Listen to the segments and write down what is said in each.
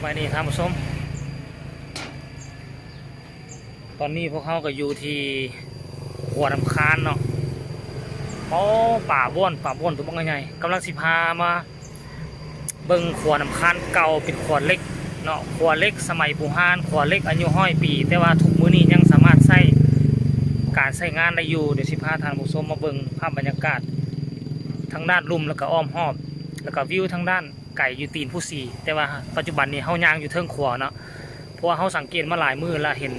บายดีท่านผู้ชมตอนนี้พวกเขาก็อยู่ที่หัวน้ำค้านเนาะป่าบ้วนตัวบ้องใหญ่กำลังสิพามาเบิ่งขวดน้ำค้านเก่าเป็นขวดเล็กเนาะขวดเล็กสมัยโบราณขวดเล็กอายุ100 ปีแต่ว่าทุกมื้อนี้ยังสามารถใช้การใช้งานได้อยู่เดี๋ยวสิพาท่านผู้ชมมาเบิ่งภาพบรรยากาศทางด้านลุ่มแล้วก็อ้อมหอบแล้วก็วิวทางด้านไก่อยู่ตีนผู้สีแต่ว่าปัจจุบันนี้เฮาย่างอยู่เทิงขวเนาะเพราะว่าเฮาสังเกตมาหลายมื้อแล้วเห็น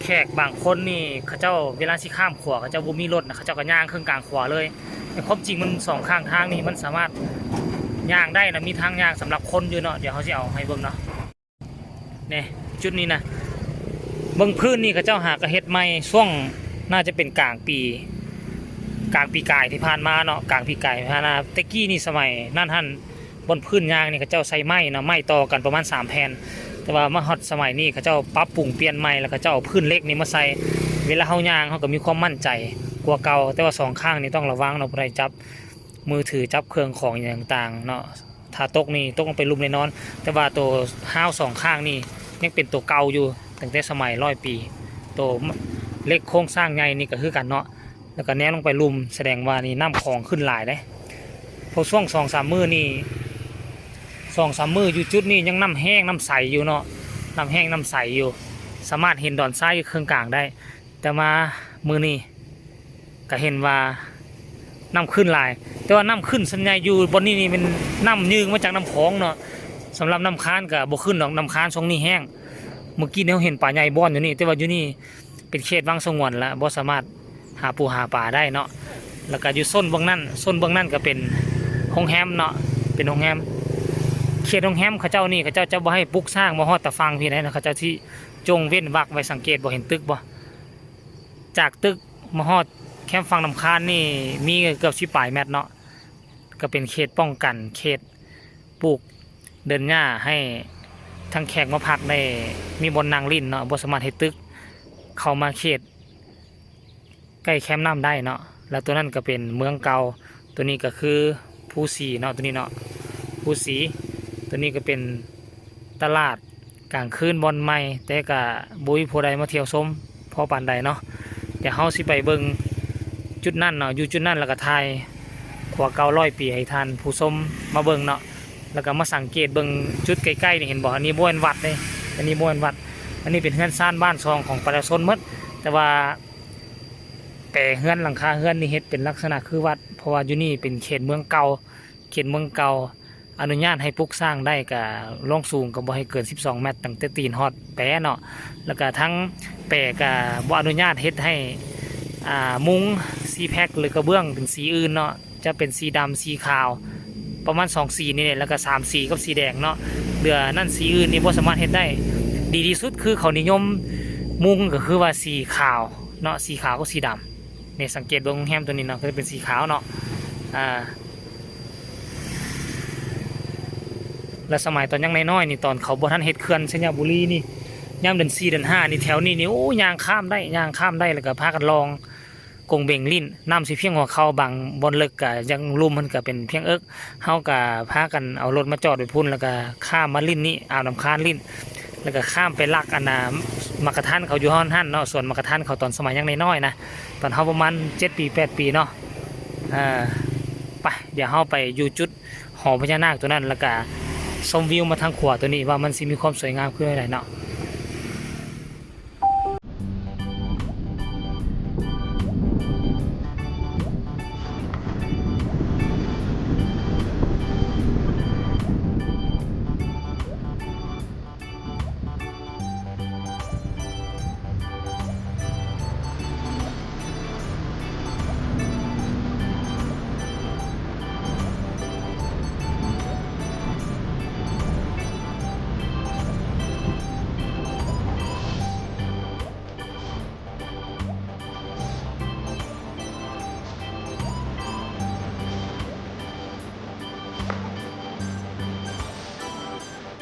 แขกบางคนนี่เขาเจ้าเวลาสิข้ามขวเขาเจ้าบ่มีรถนะเขาเจ้าก็ย่างเครื่องกลางขวเลยแต่ความจริงมันสองข้างทางนี่มันสามารถย่างได้นะมีทางย่างสำหรับคนอยู่เนาะเดี๋ยวเขาสิเอาให้เบิ่งเนาะนี่จุดนี้นะเบิ่งพื้นนี่เขาเจ้าหากระเฮ็ดใหม่ช่วงน่าจะเป็นกลางปีกายที่ผ่านมาเนาะกลางปีกายผ่านมาตะกี้นี่สมัยนั่นท่านบนพื้นยางนี่เขาเจ้าใส่ไม้เนาะไม้ต่อกันประมาณ3 แผ่นแต่ว่ามาฮอดสมัยนี้เขาเจ้าปรับปรุงเปลี่ยนใหม่แล้วเขาเจ้าเอาพื้นเล็กนี่มาใส่เวลาเฮาย่างเขาก็มีความมั่นใจกว่าเก่าแต่ว่า2 ข้างนี่ต้องระวังเนาะบ่ได้จับมือถือจับเครื่องของอย่างต่างๆเนาะถ้าตกนี่ตกลงไปลุ่มแน่นอนแต่ว่าตัวห้าว2 ข้างนี่ยังเป็นตัวเก่าอยู่ตั้งแต่สมัย100 ปีตัวเล็กโครงสร้างใหญ่นี่ก็คือกันเนาะแล้วก็แนวลงไปลุ่มแสดงว่านี่น้ำของขึ้นหลายเลยพอช่วง2-3 มื้อนี่2-3 มื้ออยู่จุดนี้ยังน้ำแห้งน้ำใสอยู่เนาะน้ำแห้งน้ำใสอยู่สามารถเห็นดอนทรายอยู่เครื่องกลางได้แต่มามื้อนี้ก็เห็นว่าน้ำขึ้นหลายแต่ว่าน้ำขึ้นส่วนใหญ่อยู่บนนี้นี่เป็นน้ำยืงมาจากน้ำคลองเนาะสำหรับน้ำค้านก็บ่ขึ้นดอกน้ำค้านช่วงนี้แห้งเมื่อกี้เราเห็นป่าใหญ่บ้อนอยู่นี่แต่ว่าอยู่นี่เป็นเขตวังสงวนแล้วบ่สามารถหาปูหาป่าได้เนาะแล้วก็อยู่โซนเบื้องนั่นก็เป็นโรงแรมเนาะเป็นโรงแรมเขตโรงแรมเขาเจ้านี่เขาเจ้าจะบ่ให้ปลูกสร้างมาฮอดตะฟังพี่ไหนนะเขาเจ้าที่จงเว้นวรรคไว้สังเกตบ่เห็นตึกบ่จากตึกมาฮอดแคมป์ฟังน้ำค้านนี่มีเกือบ10 ปลายเมตรเนาะก็เป็นเขตป้องกันเขตปลูกเดินหญ้าให้ทั้งแขกมาพักได้มีบนนางลิ้นเนาะบ่สามารถให้ตึกเข้ามาเขตใกล้แคมป์น้ำได้เนาะแล้วตัวนั้นก็เป็นเมืองเก่าตัวนี้ก็คือภูสีเนาะตัวนี้เนาะภูสีตัวนี้ก็เป็นตลาดกลางคืนบอนใหม่แต่ก็บุยผู้ใดมาเที่ยวชมพอปานใดเนาะเดี๋ยวเฮาสิไปเบิ่งจุดนั้นเนาะอยู่จุดนั้นแล้วก็ถ่ายขวาเก่า100 ปีให้ท่านผู้ชมมาเบิ่งเนาะแล้วก็มาสังเกตเบิ่งจุดใกล้ๆนี่เห็นบ่อันนี้บ่เป็นวัดเลยอันนี้บ่เป็นวัดอันนี้เป็นเฮือนซ่านบ้านซองของประชาชนหมดแต่ว่าแต่เฮือนหลังคาเฮือนนี่เฮ็ดเป็นลักษณะคือวัดเพราะว่าอยู่นี่เป็นเขตเมืองเก่าอนุญาตให้ปลูกสร้างได้กับลงสูงก็บ่ให้เกิน12 เมตรตั้งแต่ตีนฮอดแปะเนาะแล้วก็ทั้งแปะก็บ่อนุญาตเฮ็ดให้มุ้งสีแพ็คหรือกระเบื้องเป็นสีอื่นเนาะจะเป็นสีดำสีขาวประมาณ2 สีนี่แหละแล้วก็3 สีกับสีแดงเนาะเหลือนั่นสีอื่นนี่บ่สามารถเฮ็ดได้ดีที่สุดคือเขานิยมมุ้งก็คือว่าสีขาวเนาะสีขาวกับสีดำเนี่ยสังเกตโรงแรมตัวนี้เนาะก็จะเป็นสีขาวเนาะและสมัยตอนยังน้อยๆนี่ตอนเขาบ่ทันเฮ็ดเขื่อนสัญญาบุรีนี่ยามเดือน4 เดือน 5นี่แถวนี้นี่โอ้ย่างข้ามได้แล้วก็พากันลองกงเบ่งลิ้นน้ำสิเพียงหัวเข่าบางบนเลิกก็ยังลุ่มมันก็เป็นเพียงเอิกเฮาก็พากันเอารถมาจอดไว้พุ่นแล้วก็ข้ามมาลิ้นนี่อ่าวน้ำค้านลิ้นแล้วก็ข้ามไปลักอันน่ะมักกะทันเขาอยู่ฮ้อนๆเนาะส่วนมักกะทันเขาตอนสมัยยังน้อยๆนะตอนเฮาประมาณ7 ปี 8 ปีเนาะไปเดี๋ยวเฮาไปอยู่จุดหอพญานาคตัวนั้นแล้วก็ชมวิวมาทางขวาตัวนี้ว่ามันสิมีความสวยงามขึ้นอะไรเนาะ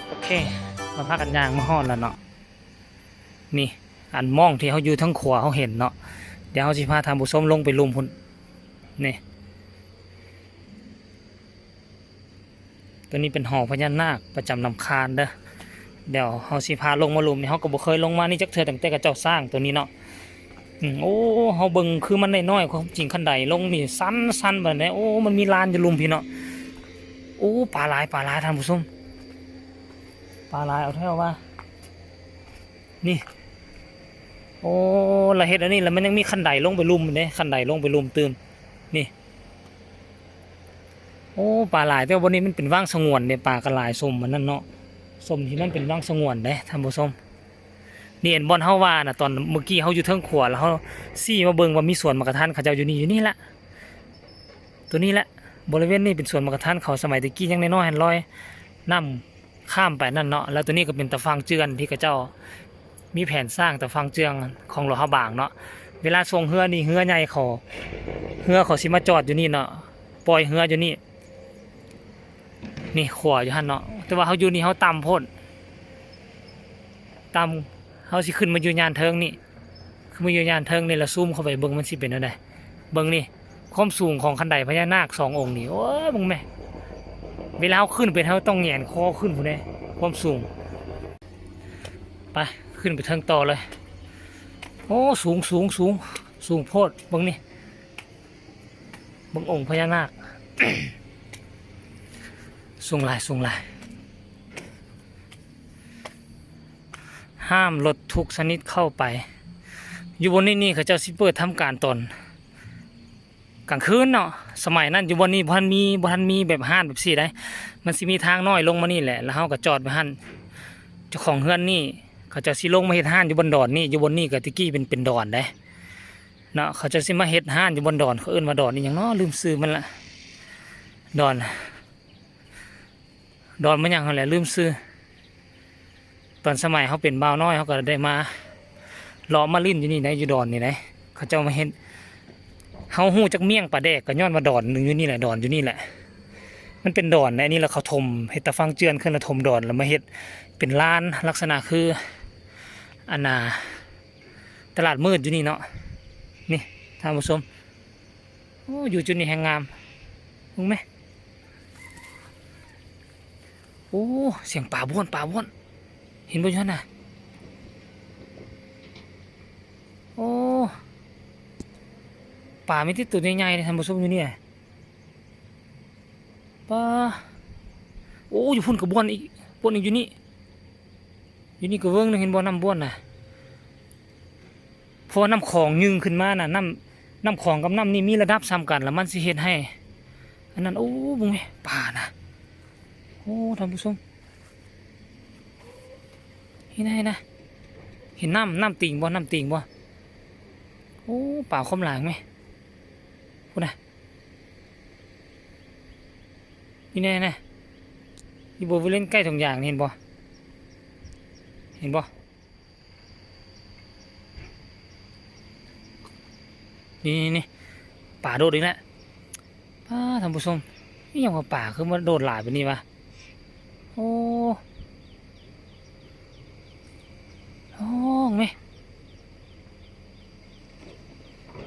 โอเคมาพากันย่างมาฮอดแล้วเนาะนี่อันมองที่เขาอยู่ทั้งขวาเขาเห็นเนาะเดี๋ยวเขาสิพาทางผู้ชมลงไปลุมพุ่นนี่ตัวนี้เป็นหอพญานาคประจำลำคาญเด้อ เดี๋ยวเฮาสิพาลงมาลุมนี่เฮาก็บ่เคยลงมานี่จักเทื่อตั้งแต่เขาเจ้าสร้างตัวนี้เนาะโอ้เฮาเบิ่งคือมันน้อยๆความจริงคันใดลงนี่สั้นๆแบบนี้โอ้มันมีลานอยู่ลุมพี่เนาะโอ้ปลาหลายท่านผู้ชมปลาหลายเอาแถวว่านี่โอ้ละเฮ็ดอันนี้แล้วมันยังมีคันใดลงไปลุมเด้คันใดลงไปลุมตื่มนี่โอ้ปลาหลายแต่ว่าวันนี้มันเป็นว่างสงวนเนี่ยปลากระหลายสมมันนั่นเนาะสมที่มันเป็นว่างสงวนเด้ท่านผู้ชมนี่เห็นบอนเฮาว่าน่ะตอนเมื่อกี้เฮาอยู่เทิงขวแล้วเฮาซี่มาเบิ่งว่ามีสวนมะกะทันเขาเจ้าอยู่นี่แหละตัวนี้แหละบริเวณนี้เป็นสวนมะกะทันเขาสมัยตะกี้ยังน้อยๆลอยน้ำข้ามไปนั่นเนาะแล้วตัวนี้ก็เป็นตะฟางเจือนที่เขาเจ้ามีแผนสร้างตะฟางเจืองของหลวงพระบางเนาะเวลาส่งเรือนี่เรือใหญ่เขาสิมาจอดอยู่นี่เนาะปล่อยเรืออยู่นี่นี่ขวอยู่หั่นเนาะแต่ว่าเฮาอยู่นี่เฮาต่ำโพดต่ำเฮาสิขึ้นมาอยู่ยานเทิงนี่คือมาอยู่ยานเทิงนี่แล้วซูมเข้าไปเบิ่งมันสิเป็นจังได๋เบิ่งนี่ความสูงของคันไดพญานาค2องค์นี่โอ้ยเบิ่งแม่เวลาเฮาขึ้นไปเฮาต้องแหงนคอขึ้นพุ่นเด้ความสูงไปขึ้นไปเทิงต่อเลยโอ้สูงโพดเบิ่งนี่เบิ่งองค์พญานาค สูงหลายห้ามรถทุกชนิดเข้าไปอยู่บนนี่เขาเจ้าสิเปิดทำการตอนกลางคืนเนาะสมัยนั้นอยู่บนนี้บ่ทันมีแบบห้านแบบสี่ได้มันสิมีทางน้อยลงมานี่แหละแล้วเฮาก็จอดไว้หั่นเจ้าของเฮือนนี่เขาจะสิลงมาเฮ็ดห้านอยู่บนดอนนี่อยู่บนนี่ก็ตะกี้เป็นดอนได้เนาะเขาจะสิมาเฮ็ดห้านอยู่บนดอนเขาเอิ้นว่าดอนนี่หยังเนาะลืมชื่อมันละดอนมันหยังนั่นแหละลืมชื่อตอนสมัยเขาเป็นบ่าวน้อยเขาก็ได้มาล้อมาลิ้นอยู่นี่นะอยู่ดอนนี่นะเขาเจ้ามาเห็นเขาหู้จักเมี่ยงปลาแดกก็ย้อนมาดอนหนึ่งอยู่นี่แหละดอนอยู่นี่แหละมันเป็นดอนนะนี่แล้วเขาถมเห็ดตะฟังเจือนขึ้นแล้วถมดอนแล้วมาเห็ดเป็นลานลักษณะคืออันน่ะตลาดมืดอยู่นี่เนาะนี่ท่านผู้ชมโอ้อยู่จุดนี้แห่งงามรู้ไหมโอ้เสียงป่าบ้วนเห็นบ่ย้อนน่ะโอ้ป่ามีที่ตัวใหญ่ๆเลยท่านผู้ชมอยู่นี่ป่าโอ้อยู่พุ่นกับบ้วนอีกอยู่นี่กับเวิ้งนึงเห็นบ่น้ำบ้วนน่ะเพราะน้ำคลองยึงขึ้นมาน่ะน้ำคลองกับน้ำนี่มีระดับซ้ำกันแล้วมันสิเฮ็ดให้อันนั้นโอ้บุ้งป่าน่ะโอ้ท่านผู้ชมเห็นไหมนะเห็นน้ำติ่งบ่โอ้ป่าคมหลางไหมพูดนะนี่แน่นะอีโบวิเล่นใกล้ถุงยางเห็นบ่นี่ป่าโดดอีกแล้วป้าท่านผู้ชมนี่ยังว่าป่าคือมันโดดหลายแบบนี้วะโอ้ไหม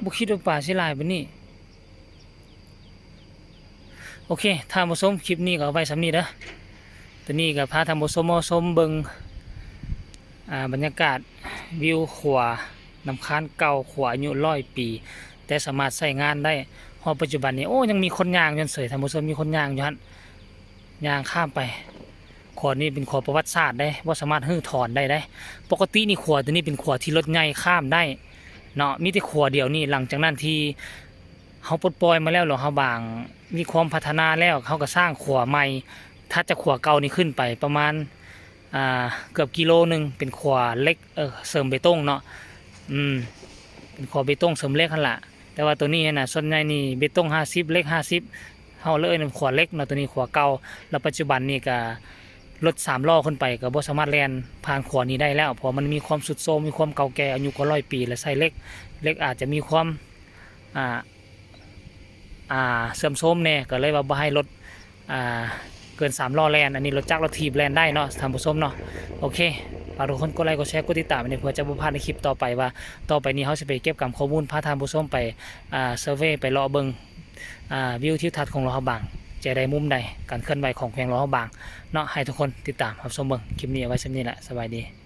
บุคิดว่าป่าสิหลายแบบนี้โอเคท่านผู้ชมคลิปนี้ก็เอาไว้สำนี้เด้อตอนนี้ก็พาท่านผู้ชมเบิ่งบรรยากาศวิวขวาน้ำค้านเก่าขวาอายุ100 ปีแต่สามารถใช้งานได้พอปัจจุบันนี้โอ้ยังมีคนย่างจนเสยท่านผู้ชมมีคนย่างอยู่ฮั่นย่างข้ามไปขวดนี้เป็นขวดประวัติศาสตร์ได้ว่าสามารถฮื้อถอนได้ปกตินี่ขวดตัวนี้เป็นขวดที่รถใหญ่ข้ามได้เนาะมีแต่ขวดเดียวนี่หลังจากนั้นที่เขาปลดปล่อยมาแล้วหรอเขาบางมีความพัฒนาแล้วเขาก็สร้างขวดใหม่ถ้าจะขวดเก่านี่ขึ้นไปประมาณเกือบกิโลนึงเป็นขวดเล็กเสริมเบตงเนาะเป็นขวดเบตงเสริมเล็กขนาดแต่ว่าตัวนี้นะส่วนใหญ่นี่เบตง50เล็ก50เขาเลยขวดเล็กเนาะตัวนี้ขวดเก่าแล้วปัจจุบันนี่ก็รถ3 ล้อขึ้นไปก็บ่สามารถแล่นผ่านขวดนี้ได้แล้วเพราะมันมีความสุดโทรมมีความเก่าแก่อายุกว่า100 ปีและไซส์เล็กอาจจะมีความเสื่อมโทรมแน่ก็เลยว่าบ่ให้รถเกิน3 ล้อแล่นอันนี้รถจักรรถถีบแล่นได้เนาะท่านผู้ชมเนาะโอเคฝากทุกคนกดไลค์กดแชร์กดติดตามเพื่อจะบ่พลาดในคลิปต่อไปว่าต่อไปนี้เขาจะไปเก็บกำข้อมูลพาท่านผู้ชมไปเซอร์เวย์ไปเลาะเบิ่งวิวทิวทัศน์ของเราบาง ใจใดมุมใดการเคลื่อนไหวของแขวงหลวงพระบางเนาะให้ทุกคนติดตามรับชมเบิ่งคลิปนี้เอาไว้สำนี้แหละสบายดี